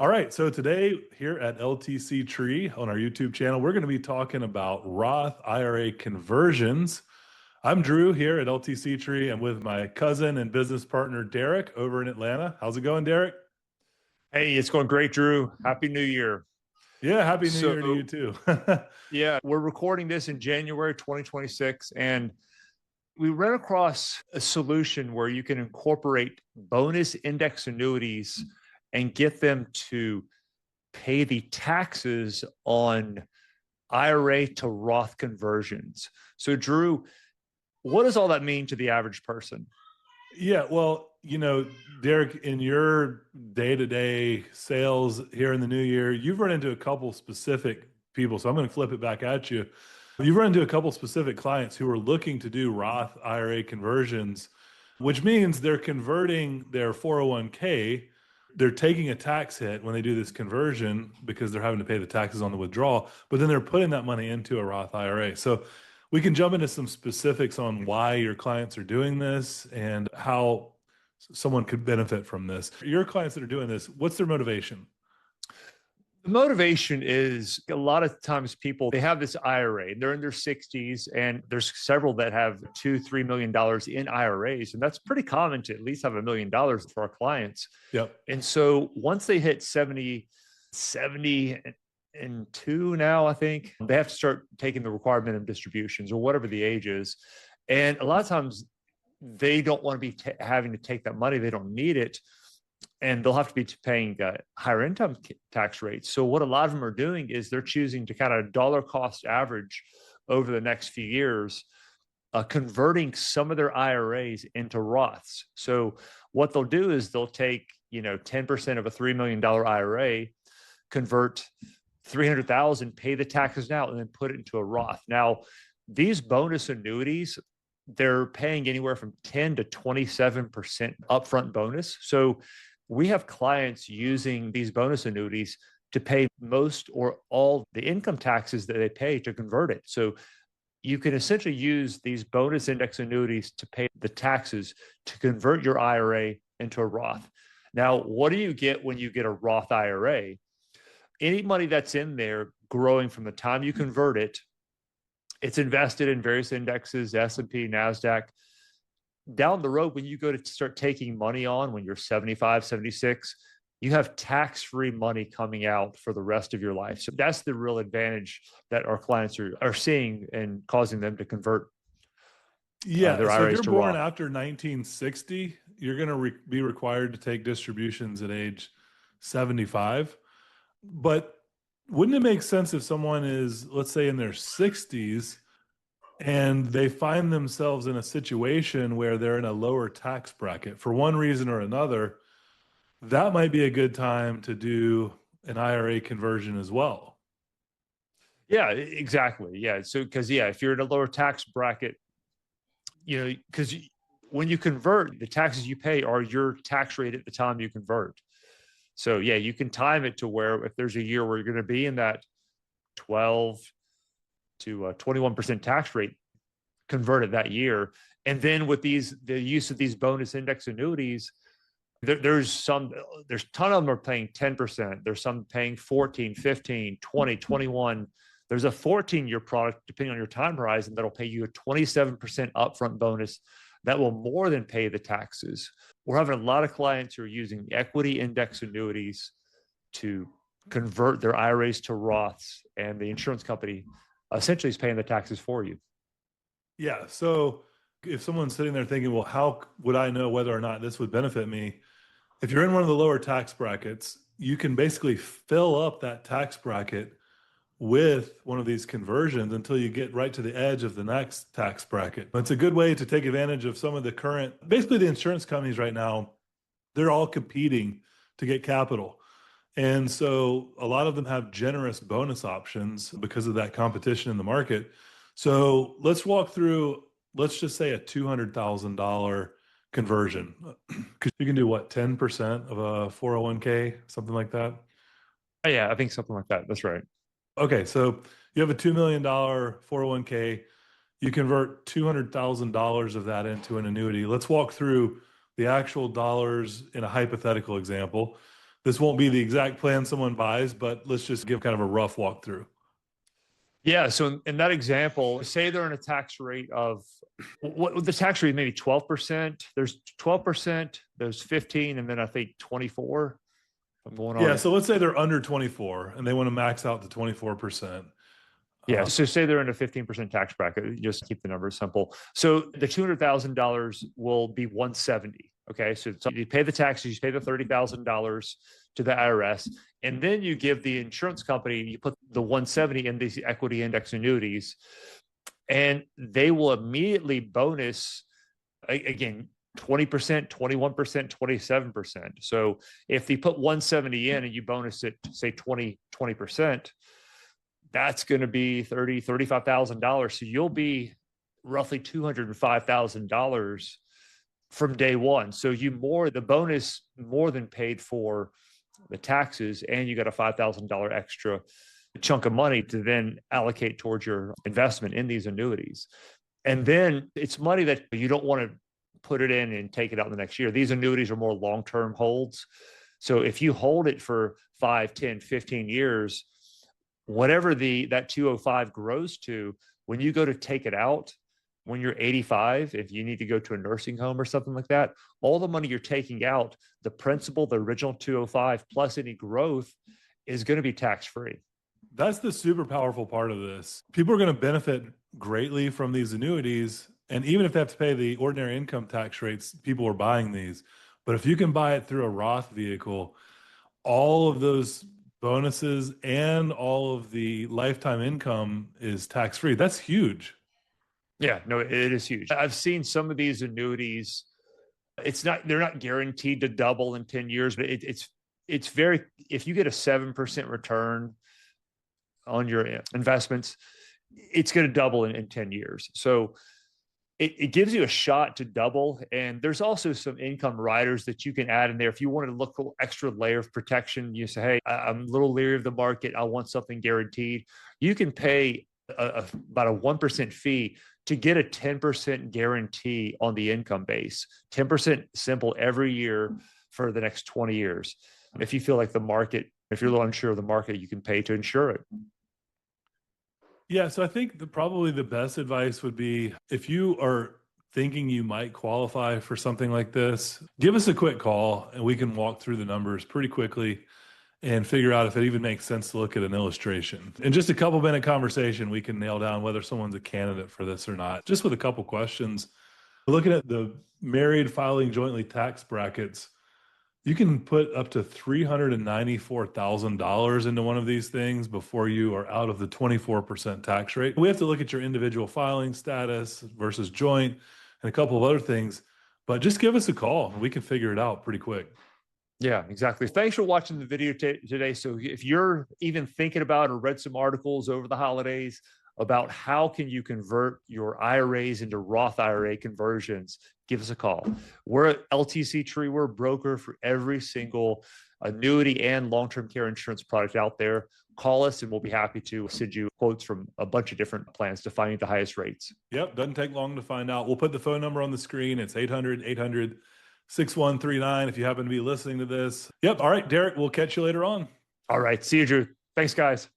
All right, so today here at LTC Tree on our YouTube channel, we're going to be talking about Roth IRA conversions. I'm Drew here at LTC Tree. I'm with my cousin and business partner, Derek, over in Atlanta. How's it going, Derek? Hey, it's going great, Drew. Happy New Year. Yeah, Happy New Year to you So, too. yeah, we're recording this in January 2026, and we ran across a solution where you can incorporate bonus index annuities and get them to pay the taxes on IRA to Roth conversions. So, Drew, what does all that mean to the average person? Yeah, well, Derek, in your day-to-day sales here in the new year, you've run into a couple specific people. So I'm going to flip it back at you. You've run into a couple specific clients who are looking to do Roth IRA conversions, which means they're converting their 401k. They're taking a tax hit when they do this conversion because they're having to pay the taxes on the withdrawal, but then they're putting that money into a Roth IRA. So we can jump into some specifics on why your clients are doing this and how someone could benefit from this. Your clients that are doing this, what's their motivation? The motivation is a lot of times people, they have this IRA and they're in their 60s, and there's several that have $2-3 million in IRAs. And that's pretty common to at least have $1 million for our clients. Yep. And so once they hit 70 and two now, I think, they have to start taking the required minimum distributions or whatever the age is. And a lot of times they don't want to be having to take that money. They don't need it. And they'll have to be paying higher income tax rates. So what a lot of them are doing is they're choosing to kind of dollar cost average over the next few years, converting some of their IRAs into Roths. So what they'll do is they'll take 10% of a $3 million IRA, convert 300,000, pay the taxes now, and then put it into a Roth. Now, these bonus annuities, they're paying anywhere from 10 to 27% upfront bonus. So we have clients using these bonus annuities to pay most or all the income taxes that they pay to convert it. So you can essentially use these bonus index annuities to pay the taxes to convert your IRA into a Roth. Now, what do you get when you get a Roth IRA? Any money that's in there growing from the time you convert it, it's invested in various indexes, S&P, NASDAQ. Down the road, when you go to start taking money on when you're 75, 76, you have tax-free money coming out for the rest of your life. So that's the real advantage that our clients are seeing and causing them to convert their So if IRAs you're to born Roth. after 1960, you're going to be required to take distributions at age 75. But wouldn't it make sense if someone is, let's say, in their 60s and they find themselves in a situation where they're in a lower tax bracket for one reason or another, that might be a good time to do an IRA conversion as well? Yeah, exactly. Yeah. So, because, if you're in a lower tax bracket, because when you convert, the taxes you pay are your tax rate at the time you convert. So, you can time it to where if there's a year where you're going to be in that 12 to 21% tax rate, convert it that year. And then with the use of these bonus index annuities, there's a ton of them are paying 10%. There's some paying 14, 15, 20, 21. There's a 14-year product, depending on your time horizon, that'll pay you a 27% upfront bonus that will more than pay the taxes. We're having a lot of clients who are using equity index annuities to convert their IRAs to Roths, and the insurance company essentially is paying the taxes for you. Yeah. So if someone's sitting there thinking, well, how would I know whether or not this would benefit me? If you're in one of the lower tax brackets, you can basically fill up that tax bracket with one of these conversions until you get right to the edge of the next tax bracket. It's a good way to take advantage of some of the basically the insurance companies right now, they're all competing to get capital. And so a lot of them have generous bonus options because of that competition in the market. So let's walk through, let's just say a $200,000 conversion. Because you can do what, 10% of a 401k, something like that? Yeah, I think something like that. That's right. Okay, so you have a $2 million 401k. You convert $200,000 of that into an annuity. Let's walk through the actual dollars in a hypothetical example. This won't be the exact plan someone buys, but let's just give kind of a rough walkthrough. Yeah. So in that example, say they're in a tax rate of what the tax rate, maybe 12%. There's 12%, there's 15, and then I think 24. I'm going on. Yeah. So let's say they're under 24 and they want to max out to 24%. Yeah. So say they're in a 15% tax bracket, just keep the numbers simple. So the $200,000 will be 170. Okay. So you pay the taxes, you pay the $30,000 to the IRS, and then you give the insurance company, you put the 170 in these equity index annuities, and they will immediately bonus again 20%, 21%, 27%. So if they put 170 in and you bonus it, say 20%, that's going to be $35,000. So you'll be roughly $205,000 from day one. So the bonus more than paid for the taxes, and you got a $5,000 extra chunk of money to then allocate towards your investment in these annuities. And then it's money that you don't want to put it in and take it out the next year. These annuities are more long-term holds. So if you hold it for 5, 10, 15 years, whatever that 205 grows to, when you go to take it out, when you're 85, if you need to go to a nursing home or something like that, all the money you're taking out, the principal, the original 205 plus any growth is going to be tax-free. That's the super powerful part of this. People are going to benefit greatly from these annuities. And even if they have to pay the ordinary income tax rates, people are buying these. But if you can buy it through a Roth vehicle, all of those bonuses and all of the lifetime income is tax-free. That's huge. Yeah, no, it is huge. I've seen some of these annuities. They're not guaranteed to double in 10 years, but it's very, if you get a 7% return on your investments, it's going to double in 10 years. So it gives you a shot to double. And there's also some income riders that you can add in there. If you want to look for extra layer of protection, you say, hey, I'm a little leery of the market, I want something guaranteed. You can pay about a 1% fee to get a 10% guarantee on the income base, 10% simple every year for the next 20 years. If you feel like if you're a little unsure of the market, you can pay to insure it. Yeah, so I think probably the best advice would be, if you are thinking you might qualify for something like this, give us a quick call and we can walk through the numbers pretty quickly and figure out if it even makes sense to look at an illustration. In just a couple minute conversation, we can nail down whether someone's a candidate for this or not, just with a couple questions. Looking at the married filing jointly tax brackets, you can put up to $394,000 into one of these things before you are out of the 24% tax rate. We have to look at your individual filing status versus joint and a couple of other things, but just give us a call and we can figure it out pretty quick. Yeah, exactly. Thanks for watching the video today. So if you're even thinking about or read some articles over the holidays about how can you convert your IRAs into Roth IRA conversions, give us a call. We're at LTC Tree. We're a broker for every single annuity and long-term care insurance product out there. Call us and we'll be happy to send you quotes from a bunch of different plans to find you the highest rates. Yep, doesn't take long to find out. We'll put the phone number on the screen. It's 800-800-6139 if you happen to be listening to this. Yep. All right, Derek, we'll catch you later on. All right. See you, Drew. Thanks, guys.